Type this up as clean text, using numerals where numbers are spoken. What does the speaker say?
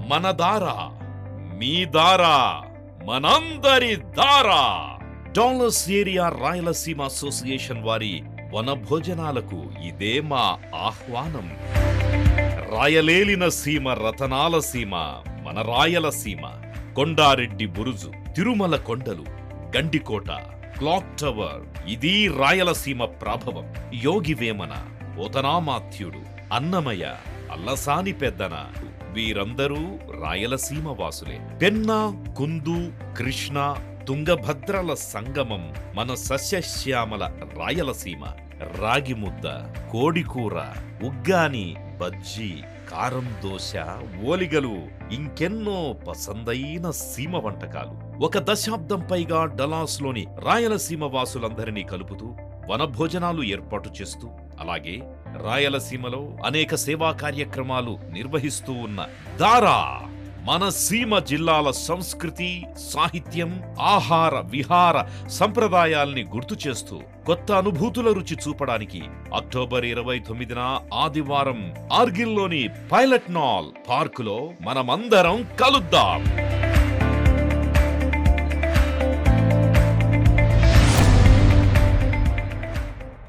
మన దారా, మీ దారా, మనందరి దారా. డాలర్స్ ఏరియా రాయలసీమ అసోసియేషన్ వారి వనభోజనాలకు ఇదే మా ఆహ్వానం. రాయలేలిన సీమ, రతనాల సీమ మన రాయలసీమ. కొండారెడ్డి బురుజు, తిరుమల కొండలు, గండికోట, క్లాక్ టవర్, ఇది రాయలసీమ ప్రాభవం. యోగి వేమన, పోతనామాత్యుడు, అన్నమయ్య, అల్లసాని పెద్దన, వీరందరూ రాయలసీమ వాసులే. పెన్నా, కుందు, కృష్ణ, తుంగభద్రల సంగమం మన సస్యశ్యామల రాయలసీమ. రాగి ముద్ద, కోడికూర, ఉగ్గాని, బజ్జీ, కారం దోశ, ఓలిగలు, ఇంకెన్నో పసందైన సీమ వంటకాలు. ఒక దశాబ్దం పైగా డలాస్లోని రాయలసీమ వాసులందరినీ కలుపుతూ వనభోజనాలు ఏర్పాటు చేస్తూ, అలాగే రాయలసీమలో అనేక సేవా కార్యక్రమాలు నిర్వహిస్తూ ఉన్న దారా మన సీమ జిల్లాల సంస్కృతి, సాహిత్యం, ఆహార విహార సంప్రదాయాల్ని గుర్తు చేస్తూ కొత్త అనుభూతుల రుచి చూపడానికి అక్టోబర్ 29న ఆదివారం ఆర్గిల్లోని పైలట్ నాల్ పార్కులో మనమందరం కలుద్దాం.